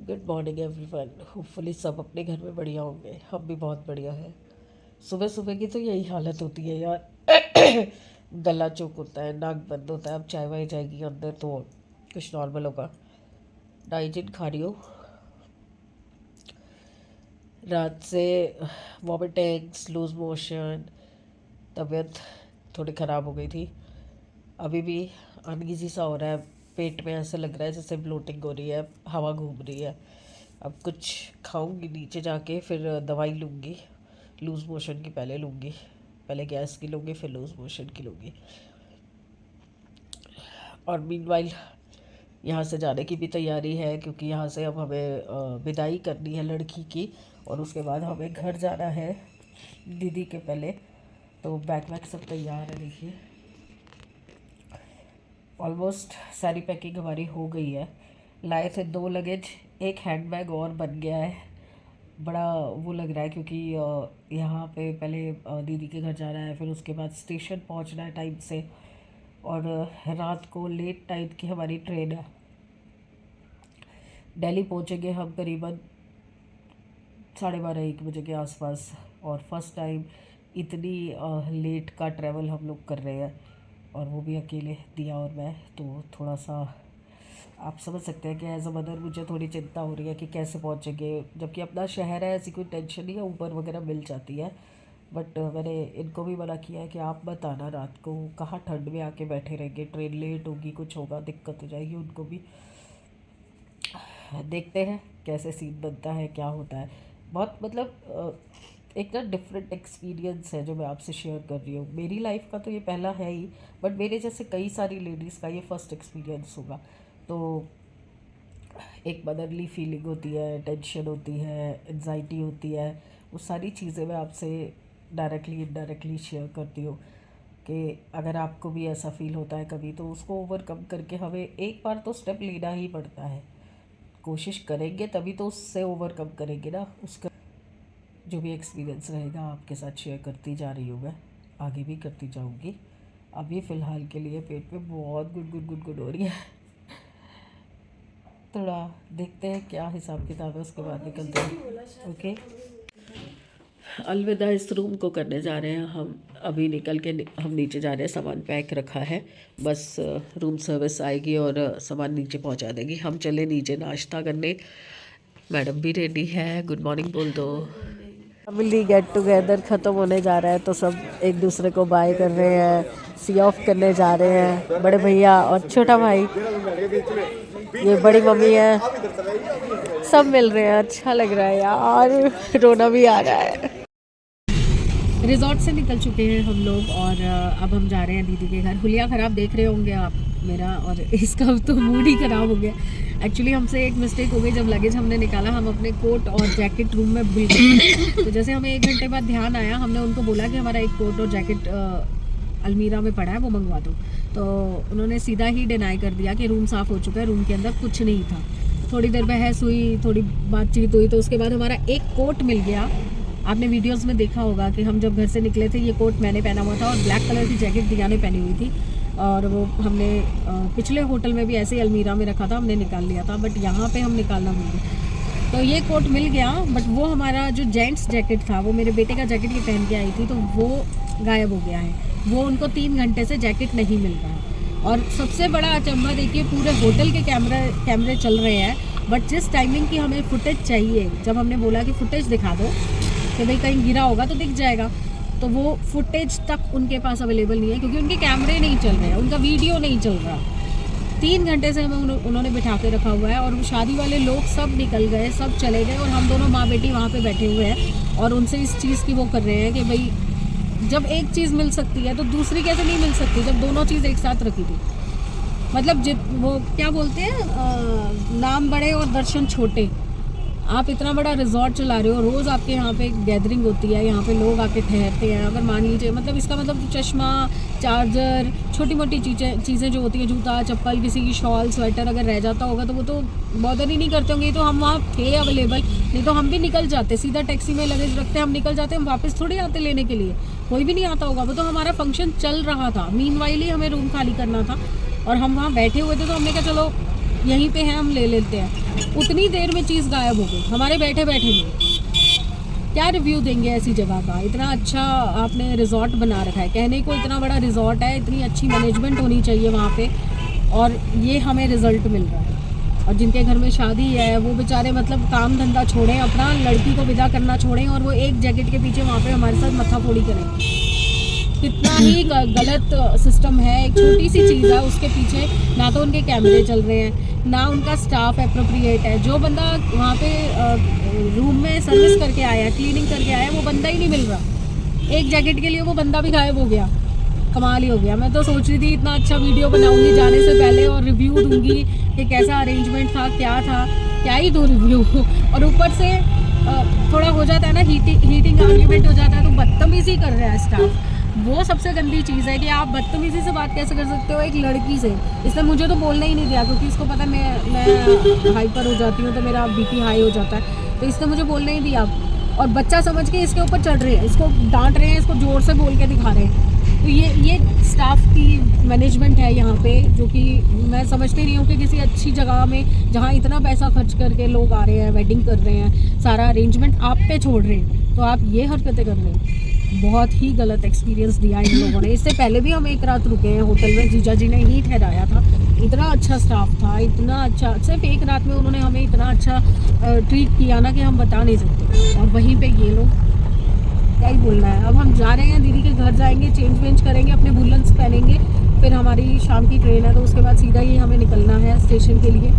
Good morning everyone. Hopefully सब अपने घर में बढ़िया होंगे। हम भी बहुत बढ़िया हैं। सुबह सुबह की तो यही हालत होती है यार। गला चौक होता है, नाक बंद होता है। अब चाय वाय जाएगी अंदर तो कुछ नॉर्मल होगा। डाइजिन खा रही हूँ। रात से वॉमिटिंग्स, लूज मोशन, तबीयत थोड़ी ख़राब हो गई थी। अभी भी अनईजी सा हो रहा है। पेट में ऐसा लग रहा है जैसे ब्लोटिंग हो रही है, हवा घूम रही है। अब कुछ खाऊंगी नीचे जाके, फिर दवाई लूँगी। लूज़ मोशन की पहले लूँगी। पहले गैस की लूँगी, फिर लूज़ मोशन की लूँगी। और मीनवाइल यहाँ से जाने की भी तैयारी है, क्योंकि यहाँ से अब हमें विदाई करनी है लड़की की। और उसके बाद हमें घर जाना है दीदी के पहले। तो बैग वैग सब तैयार है। देखिए ऑलमोस्ट सारी पैकिंग हमारी हो गई है। लाए थे 2 लगेज, एक हैंड बैग और बन गया है। बड़ा वो लग रहा है, क्योंकि यहाँ पे पहले दीदी के घर जाना है, फिर उसके बाद स्टेशन पहुँचना है टाइम से। और रात को लेट नाइट की हमारी ट्रेन है। दिल्ली पहुँचेंगे हम करीबन 12:30-1 बजे के आसपास। और फर्स्ट टाइम इतनी लेट का ट्रैवल हम लोग कर रहे हैं, और वो भी अकेले, दिया और मैं। तो थोड़ा सा आप समझ सकते हैं कि एज अ मदर मुझे थोड़ी चिंता हो रही है कि कैसे पहुंचेंगे। जबकि अपना शहर है, ऐसी कोई टेंशन नहीं है, ऊबर वगैरह मिल जाती है। बट मैंने इनको भी मना किया है कि आप मत आना रात को, कहाँ ठंड में आके बैठे रहेंगे, ट्रेन लेट होगी, कुछ होगा, दिक्कत हो जाएगी उनको भी। देखते हैं कैसे सीन बनता है, क्या होता है। बहुत मतलब एक ना डिफरेंट एक्सपीरियंस है जो मैं आपसे शेयर कर रही हूँ। मेरी लाइफ का तो ये पहला है ही, बट मेरे जैसे कई सारी लेडीज़ का ये फर्स्ट एक्सपीरियंस होगा। तो एक मदरली फीलिंग होती है, टेंशन होती है, एनजाइटी होती है। वो सारी चीज़ें मैं आपसे डायरेक्टली इनडायरेक्टली शेयर करती हूँ कि अगर आपको भी ऐसा फील होता है कभी, तो उसको ओवरकम करके हमें एक बार तो स्टेप लेना ही पड़ता है। कोशिश करेंगे तभी तो उससे ओवरकम करेंगे ना। उसका जो भी एक्सपीरियंस रहेगा आपके साथ शेयर करती जा रही हूँ मैं, आगे भी करती जाऊँगी। अभी फ़िलहाल के लिए पेट में बहुत गुड गुड गुड गुड हो रही है। थोड़ा देखते हैं क्या हिसाब किताब है, उसके बाद निकलते हैं। ओके, अलविदा इस रूम को करने जा रहे हैं हम। अभी निकल के हम नीचे जा रहे हैं। सामान पैक रखा है, बस रूम सर्विस आएगी और सामान नीचे पहुंचा देगी। हम चले नीचे नाश्ता करने। मैडम भी रेडी है। गुड मॉर्निंग बोल दो। फैमिली गेट टुगेदर ख़त्म होने जा रहा है, तो सब एक दूसरे को बाय कर रहे हैं, सी ऑफ करने जा रहे हैं। बड़े भैया और छोटा भाई, ये बड़ी मम्मी है, सब मिल रहे हैं। अच्छा लग रहा है यार, रोना भी आ रहा है। रिजॉर्ट से निकल चुके हैं हम लोग, और अब हम जा रहे हैं दीदी के घर। हुलिया ख़राब देख रहे होंगे आप मेरा, और इसका तो मूड ही ख़राब हो गया। एक्चुअली हमसे एक मिस्टेक हो गई। जब लगेज हमने निकाला, हम अपने कोट और जैकेट रूम में भूल गए। तो जैसे हमें 1 घंटे बाद ध्यान आया, हमने उनको बोला कि हमारा एक कोट और जैकेट अलमीरा में पड़ा है, वो मंगवा दो। तो उन्होंने सीधा ही डिनाई कर दिया कि रूम साफ़ हो चुका है, रूम के अंदर कुछ नहीं था। थोड़ी देर बहस हुई, थोड़ी बातचीत हुई, तो उसके बाद हमारा एक कोट मिल गया। आपने वीडियोस में देखा होगा कि हम जब घर से निकले थे, ये कोट मैंने पहना हुआ था और ब्लैक कलर की जैकेट दिया ने पहनी हुई थी। और वो हमने पिछले होटल में भी ऐसे ही अलमीरा में रखा था, हमने निकाल लिया था, बट यहाँ पे हम निकालना भूल गए। तो ये कोट मिल गया, बट वो हमारा जो जेंट्स जैकेट था, वो मेरे बेटे का जैकेट ये पहन के आई थी, तो वो गायब हो गया है। वो उनको 3 घंटे से जैकेट नहीं मिल रहा। और सबसे बड़ा अचंभा देखिए, पूरे होटल के कैमरे चल रहे हैं, बट जिस टाइमिंग की हमें फुटेज चाहिए, जब हमने बोला कि फुटेज दिखा दो कि भाई कहीं गिरा होगा तो दिख जाएगा, तो वो फुटेज तक उनके पास अवेलेबल नहीं है, क्योंकि उनके कैमरे नहीं चल रहे हैं, उनका वीडियो नहीं चल रहा। 3 घंटे से हमें उन्होंने बिठा के रखा हुआ है, और वो शादी वाले लोग सब निकल गए, सब चले गए, और हम दोनों माँ बेटी वहाँ पे बैठे हुए हैं और उनसे इस चीज़ की वो कर रहे हैं कि भाई जब एक चीज़ मिल सकती है तो दूसरी कैसे नहीं मिल सकती, जब दोनों चीज़ एक साथ रखी थी। मतलब वो क्या बोलते हैं, नाम बड़े और दर्शन छोटे। आप इतना बड़ा रिजॉर्ट चला रहे हो, रोज़ आपके यहाँ पे गैदरिंग होती है, यहाँ पे लोग आके ठहरते हैं। अगर मान लीजिए, मतलब इसका मतलब चश्मा, चार्जर, छोटी मोटी चीज़ें जो होती हैं, जूता चप्पल, किसी की शॉल स्वेटर अगर रह जाता होगा तो वो तो बॉदर ही नहीं करते होंगे। तो हम वहाँ थे अवेलेबल, नहीं तो हम भी निकल जाते, सीधा टैक्सी में लगेज रखते हम निकल जाते। हम वापस थोड़ी आते लेने के लिए, कोई भी नहीं आता होगा। वो तो हमारा फंक्शन चल रहा था, मीनवाइल ही हमें रूम खाली करना था, और हम वहाँ बैठे हुए थे। तो हमने कहा चलो यहीं पे है, हम ले लेते हैं। उतनी देर में चीज़ गायब हो गई हमारे बैठे बैठे में। क्या रिव्यू देंगे ऐसी जगह का? इतना अच्छा आपने रिजॉर्ट बना रखा है, कहने को इतना बड़ा रिजॉर्ट है, इतनी अच्छी मैनेजमेंट होनी चाहिए वहाँ पे, और ये हमें रिजल्ट मिल रहा है। और जिनके घर में शादी है वो बेचारे मतलब काम धंधा छोड़ें, अपना लड़की को विदा करना छोड़ें, और वो एक जैकेट के पीछे वहाँ पे हमारे साथ मत्थाफोड़ी करें। कितना ही गलत सिस्टम है। एक छोटी सी चीज़ है, उसके पीछे ना तो उनके कैमरे चल रहे हैं, ना उनका स्टाफ अप्रोप्रिएट है। जो बंदा वहाँ पे रूम में सर्विस करके आया है, क्लीनिंग करके आया है, वो बंदा ही नहीं मिल रहा। एक जैकेट के लिए वो बंदा भी गायब हो गया। कमाल ही हो गया। मैं तो सोच रही थी इतना अच्छा वीडियो बनाऊंगी जाने से पहले और रिव्यू दूंगी कि कैसा अरेंजमेंट था, क्या ही दूँ रिव्यू। और ऊपर से थोड़ा हो जाता है ना, हीटिंग आर्ग्यूमेंट हो जाता है, तो बदतमीजी कर रहा है स्टाफ। वो सबसे गंदी चीज़ है कि आप बदतमीजी से बात कैसे कर सकते हो एक लड़की से। इसने मुझे तो बोलना ही नहीं दिया, क्योंकि इसको पता मैं हाइपर हो जाती हूँ, तो मेरा बीपी हाई हो जाता है, तो इसने मुझे बोलना ही दिया। और बच्चा समझ के इसके ऊपर चढ़ रहे हैं, इसको डांट रहे हैं, इसको जोर से बोल के दिखा रहे हैं। तो ये स्टाफ की मैनेजमेंट है यहाँ पे, जो कि मैं समझती नहीं हूँ कि किसी अच्छी जगह में जहाँ इतना पैसा खर्च करके लोग आ रहे हैं, वेडिंग कर रहे हैं, सारा अरेंजमेंट आप पे छोड़ रहे हैं, तो आप ये हरकतें कर रहे हैं। बहुत ही गलत एक्सपीरियंस दिया इन लोगों ने। इससे पहले भी हम एक रात रुके हैं होटल में, जीजा जी ने ही ठहराया था। इतना अच्छा स्टाफ था, इतना अच्छा, सिर्फ एक रात में उन्होंने हमें इतना अच्छा ट्रीट किया ना कि हम बता नहीं सकते। और वहीं पे ये लोग, क्या ही बोलना है। अब हम जा रहे हैं, दीदी के घर जाएंगे, चेंज वेंज करेंगे, अपने वुलन्स पहनेंगे, फिर हमारी शाम की ट्रेन है, तो उसके बाद सीधा ही हमें निकलना है स्टेशन के लिए।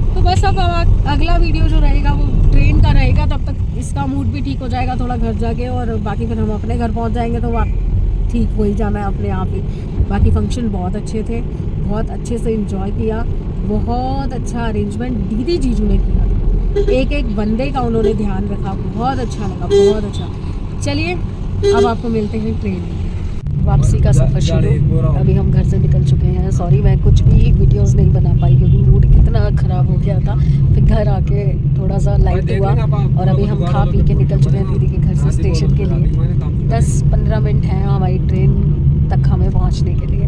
तो बस अब अगला वीडियो जो रहेगा वो ट्रेन का रहेगा, तब तक इसका मूड भी ठीक हो जाएगा थोड़ा घर जाके, और बाकी फिर हम अपने घर पहुंच जाएंगे, तो ठीक हो ही जाना है अपने आप ही। बाकी फंक्शन बहुत अच्छे थे, बहुत अच्छे से एंजॉय किया, बहुत अच्छा अरेंजमेंट दीदी जीजू ने किया। एक एक बंदे का उन्होंने ध्यान रखा, बहुत अच्छा लगा, बहुत अच्छा। चलिए अब आपको मिलते हैं ट्रेन में। वापसी का सफ़र शुरू। अभी हम घर से निकल चुके हैं। सॉरी मैं कुछ भी वीडियोस नहीं बना पाई, क्योंकि मूड कितना ख़राब हो गया था। फिर घर आके थोड़ा सा लाइट हुआ, और अभी हम खा पी के निकल चुके हैं दीदी के घर से स्टेशन के लिए। 10-15 मिनट हैं हमारी ट्रेन तक हमें पहुंचने के लिए।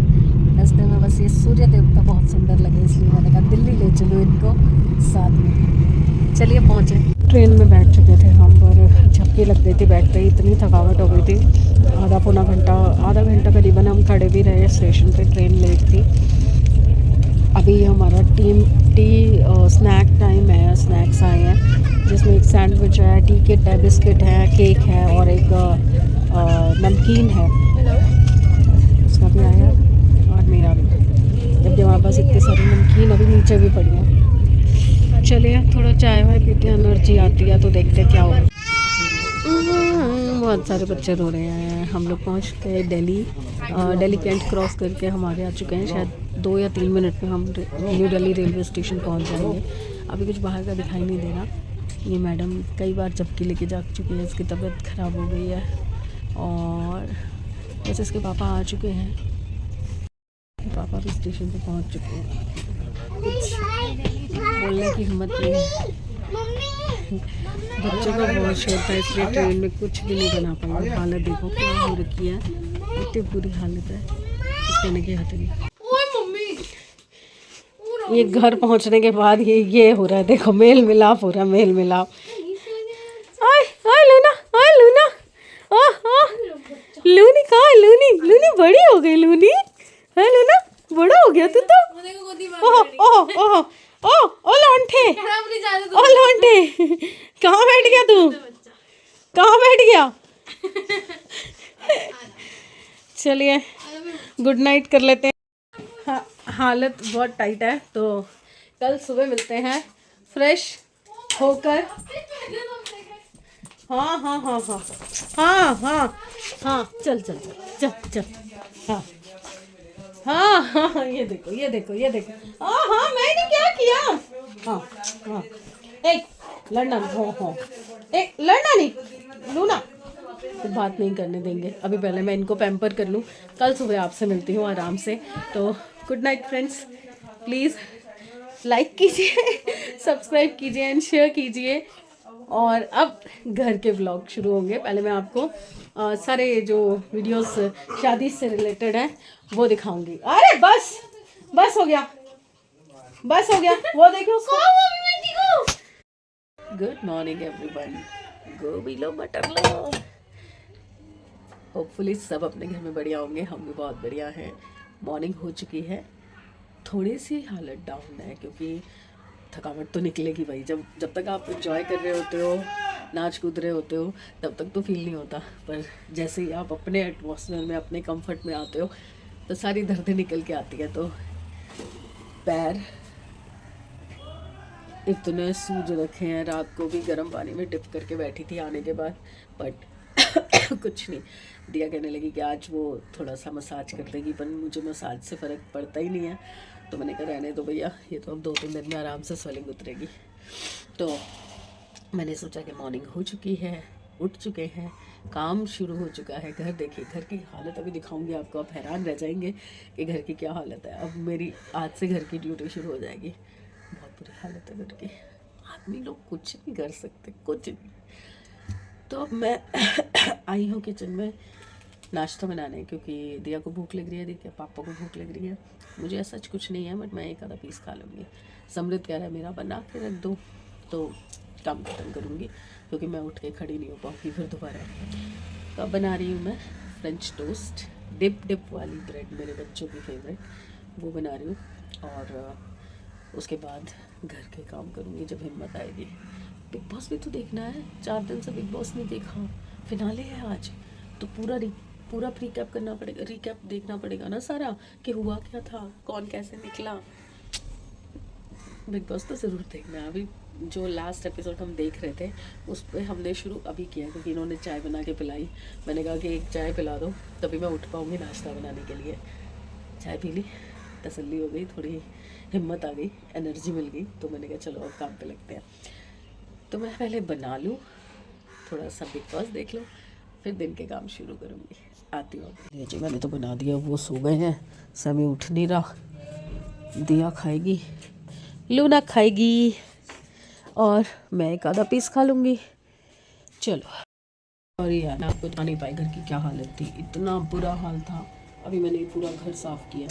रास्ते में बस ये सूर्य देवता बहुत सुंदर लगे, इसलिए मैंने कहा दिल्ली ले चलो इनको साथ में। चलिए पहुँचे। ट्रेन में बैठ चुके थे हम, पर झपकी लग गई थी बैठते ही, इतनी थकावट हो गई थी। आधा घंटा करीबन हम खड़े भी रहे स्टेशन पे, ट्रेन लेट थी। अभी हमारा स्नैक टाइम है, स्नैक्स आए हैं, जिसमें एक सैंडविच है, टिकट है, बिस्किट है, केक है, और एक नमकीन है, उसका भी आया, और मेरा भी। जबकि हमारे पास इतने सारे नमकीन अभी नीचे भी पड़ी हैं। चलिए थोड़ा चाय वाय पीते हैं, एनर्जी आती है, तो देखते क्या होगा। बहुत सारे बच्चे रो रहे हैं। हम लोग पहुंच गए दिल्ली कैंट क्रॉस करके हम आगे आ चुके हैं। शायद 2 या 3 मिनट में हम न्यू दिल्ली रेलवे स्टेशन पहुंच जाएंगे। अभी कुछ बाहर का दिखाई नहीं दे रहा। ये मैडम कई बार झपकी लेके जा चुकी है, इसकी तबीयत ख़राब हो गई है, और बस इसके पापा आ चुके हैं। पापा भी स्टेशन पे पहुंच चुके हैं। कुछ बोलने की हिम्मत नहीं है। बच्चों का बहुत शौक था, इसलिए ट्रेन में कुछ भी नहीं बना पाऊंगी। हालत देखो क्या हो रखी है, इतनी बुरी हालत है, कुछ कहने की हद नहीं। ये घर पहुंचने के बाद ये हो रहा है, देखो मेल मिलाप हो रहा है, मेल मिलाप। आय आय लूना, आय लूना, लूनी कहाँ है? लूनी बड़ी हो गई, लूनी है, लूना बड़ा हो गया तू तो। ओ लौंठे, ओ लौंठे, कहाँ बैठ गया तू, कहाँ बैठ गया? चलिए गुड नाइट कर लेते हैं। हालत बहुत टाइट है, तो कल सुबह मिलते हैं फ्रेश होकर। हाँ चल हाँ हाँ, ये देखो हाँ मैंने क्या किया। हाँ एक लड़ना नहीं लूना, तो बात नहीं करने देंगे। अभी पहले मैं इनको पैम्पर कर लूँ, कल सुबह आपसे मिलती हूँ आराम से। तो good night friends, please like कीजिए, सब्सक्राइब कीजिए एंड शेयर कीजिए। और अब घर के व्लॉग शुरू होंगे। पहले मैं आपको सारे जो वीडियोस शादी से रिलेटेड हैं वो दिखाऊंगी। अरे बस हो गया। बस हो गया, वो देखो उसको। गुड मॉर्निंग एवरीवन, गोभी लो, मटर लो। होपफुली सब अपने घर में बढ़िया होंगे, हम भी बहुत बढ़िया हैं। मॉर्निंग हो चुकी है, थोड़ी सी हालत डाउन है क्योंकि थकावट तो निकलेगी भाई। जब तक आप एंजॉय कर रहे होते हो, नाच कूद रहे होते हो, तब तक तो फील नहीं होता। पर जैसे ही आप अपने एटमॉस्फेयर में, अपने कंफर्ट में आते हो, तो सारी दर्दें निकल के आती है। तो पैर इतने सूज रखे हैं, रात को भी गर्म पानी में डिप करके बैठी थी आने के बाद, बट कुछ नहीं। दिया कहने लगी कि आज वो थोड़ा सा मसाज कर देगी, पर मुझे मसाज से फ़र्क पड़ता ही नहीं है। तो मैंने कहा रहने दो भैया, ये तो अब 2-3 दिन में आराम से स्वेलिंग उतरेगी। तो मैंने सोचा कि मॉर्निंग हो चुकी है, उठ चुके हैं, काम शुरू हो चुका है। घर देखिए, घर की हालत अभी दिखाऊंगी आपको, आप हैरान रह जाएंगे कि घर की क्या हालत है। अब मेरी आज से घर की ड्यूटी शुरू हो जाएगी। बहुत बुरी हालत है घर की, आदमी लोग कुछ नहीं कर सकते, कुछ नहीं। तो अब मैं आई हूँ किचन में नाश्ता बनाने, क्योंकि दिया को भूख लग रही है, दिया पापा को भूख लग रही है। मुझे ऐसा कुछ नहीं है, बट मैं एक आधा पीस खा लूँगी। समृद्ध कह रहा है मेरा बना के रख दो, तो काम खत्म करूँगी, क्योंकि मैं उठ के खड़ी नहीं हो पाऊँगी फिर दोबारा। तो अब बना रही हूँ मैं फ्रेंच टोस्ट, डिप वाली ब्रेड, मेरे बच्चों की फेवरेट, वो बना रही हूँ। और उसके बाद घर के काम करूँगी जब हिम्मत आएगी। बिग बॉस भी तो देखना है, 4 दिन से बिग बॉस नहीं देखा, फिनाले है आज, तो पूरा रिकैप करना पड़ेगा, रिकैप देखना पड़ेगा ना सारा, कि हुआ क्या था, कौन कैसे निकला। बिग बॉस तो ज़रूर देखना है। अभी जो लास्ट एपिसोड हम देख रहे थे, उस पर हमने शुरू अभी किया, क्योंकि इन्होंने चाय बना के पिलाई। मैंने कहा कि एक चाय पिला दो, तभी मैं उठ पाऊँगी नाश्ता बनाने के लिए। चाय पी ली, तसल्ली हो गई, थोड़ी हिम्मत आ गई, एनर्जी मिल गई। तो मैंने कहा चलो अब काम पे लगते हैं। तो मैं पहले बना लूँ, थोड़ा सा बिग बॉस देख लो, फिर दिन के काम शुरू करूँगी। आती हूँ जी। मैंने तो बना दिया, वो सो गए हैं, समय उठ नहीं रहा। दिया खाएगी, लूना खाएगी, और मैं एक आधा पीस खा लूँगी। चलो। और यार मैं आपको बता नहीं पाई घर की क्या हालत थी, इतना बुरा हाल था। अभी मैंने पूरा घर साफ़ किया,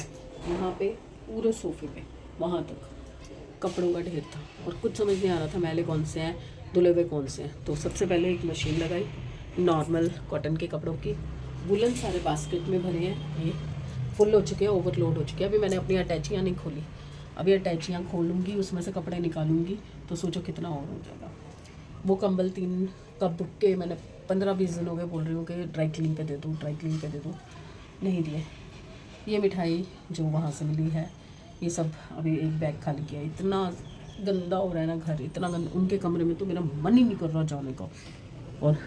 यहाँ पे पूरे सोफे पे वहाँ तक कपड़ों का ढेर था, और कुछ समझ नहीं आ रहा था मैले कौन से हैं, धुले हुए कौन से हैं। तो सबसे पहले एक मशीन लगाई नॉर्मल कॉटन के कपड़ों की। वुलन सारे बास्केट में भरे हैं, ये फुल हो चुके हैं, ओवरलोड हो चुके हैं। अभी मैंने अपनी अटैचियाँ नहीं खोली, अभी अटैचियाँ खोलूँगी, उसमें से कपड़े निकालूंगी, तो सोचो कितना और हो जाएगा। वो कंबल 3 कब बुक के मैंने 15-20 दिन हो गए बोल रही हूँ कि ड्राई क्लीन पे दे दूँ, ड्राई क्लीन पे दे दूँ, नहीं दिए। ये मिठाई जो वहाँ से मिली है, ये सब अभी एक बैग खाली किया। इतना गंदा हो रहा है ना घर, इतना गंदा, उनके कमरे में तो मेरा मन ही नहीं कर रहा जाने का। और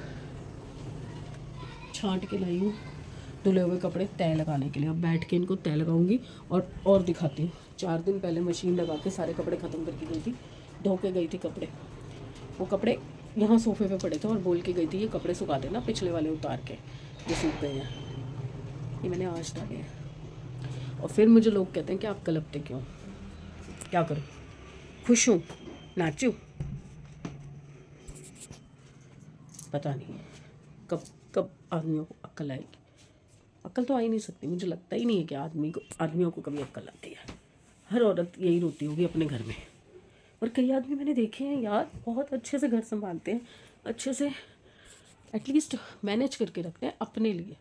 छांट के लाई हूँ धुले हुए कपड़े तय लगाने के लिए। अब बैठ के इनको तय लगाऊंगी और दिखाती हूँ। 4 दिन पहले मशीन लगा के सारे कपड़े ख़त्म करके गई थी, धो के गई थी कपड़े। वो कपड़े यहाँ सोफे पे पड़े थे, और बोल के गई थी ये कपड़े सुखा देना, पिछले वाले उतार के, ये सूख गए हैं, ये मैंने आज डाले हैं। और फिर मुझे लोग कहते हैं कि आप कलपते क्यों, क्या करूँ, खुश हूँ, नाचूँ, पता नहीं कब आदमियों को अक्ल आएगी। अक्ल तो आ ही नहीं सकती, मुझे लगता ही नहीं है कि आदमियों को कभी अक्ल आती है। हर औरत यही रोती होगी अपने घर में। और कई आदमी मैंने देखे हैं यार, बहुत अच्छे से घर संभालते हैं, अच्छे से एटलीस्ट मैनेज करके रखते हैं अपने लिए।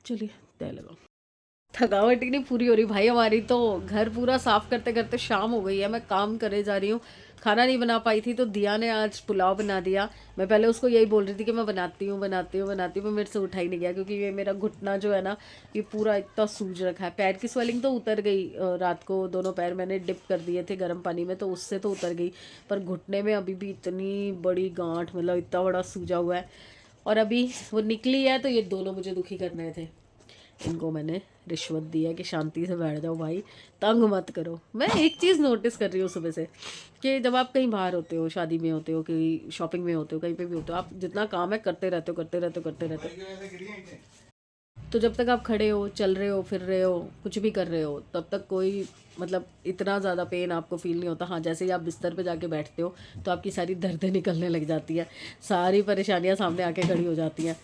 चलिए तय लगाओ। थकावट ही नहीं पूरी हो रही भाई हमारी, तो घर पूरा साफ़ करते करते शाम हो गई है। मैं काम करे जा रही हूँ, खाना नहीं बना पाई थी, तो दिया ने आज पुलाव बना दिया। मैं पहले उसको यही बोल रही थी कि मैं बनाती हूँ, पर मेरे से उठा ही नहीं गया, क्योंकि ये मेरा घुटना जो है ना, ये पूरा इतना सूज रखा है। पैर की स्वेलिंग तो उतर गई, रात को दोनों पैर मैंने डिप कर दिए थे गर्म पानी में, तो उससे तो उतर गई, पर घुटने में अभी भी इतनी बड़ी गांठ, मतलब इतना बड़ा सूजा हुआ है। और अभी वो निकली है, तो ये दोनों मुझे दुखी कर रहे थे। इनको मैंने रिश्वत दी है कि शांति से बैठ जाओ भाई, तंग मत करो। मैं एक चीज़ नोटिस कर रही हूँ सुबह से, कि जब आप कहीं बाहर होते हो, शादी में होते हो, कहीं शॉपिंग में होते हो, कहीं पे भी होते हो, आप जितना काम है करते रहते हो। तो जब तक आप खड़े हो, चल रहे हो, फिर रहे हो, कुछ भी कर रहे हो, तब तक कोई मतलब इतना ज़्यादा पेन आपको फील नहीं होता। हाँ, जैसे ही आप बिस्तर पे जाके बैठते हो, तो आपकी सारी दर्दें निकलने लग जाती है, सारी परेशानियाँ सामने आके खड़ी हो जाती हैं।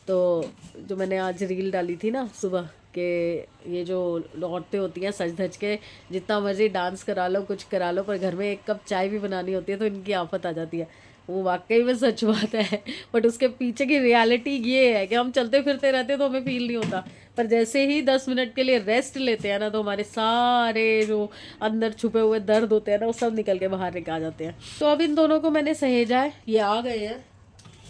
तो जो मैंने आज रील डाली थी ना सुबह, कि कि ये जो औरतें होती हैं सज धज के जितना मर्जी डांस करा लो कुछ करा लो, पर घर में एक कप चाय भी बनानी होती है तो इनकी आफत आ जाती है। वो वाकई में सच बात है, बट उसके पीछे की रियलिटी ये है कि हम चलते फिरते रहते तो हमें फील नहीं होता, पर जैसे ही 10 मिनट के लिए रेस्ट लेते हैं ना तो हमारे सारे जो अंदर छुपे हुए दर्द होते हैं ना वो सब निकल के बाहर निकल जाते हैं। तो अब इन दोनों को मैंने सहेजा है, ये आ गए हैं,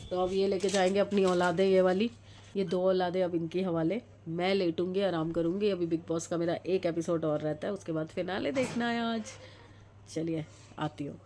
तो अब ये लेके जाएंगे अपनी औलादें, ये वाली, ये 2 औलादें अब इनके हवाले। मैं लेटूंगी, आराम करूंगी। अभी बिग बॉस का मेरा एक एपिसोड और रहता है, उसके बाद फिनाले देखना है आज। चलिए आती हूँ।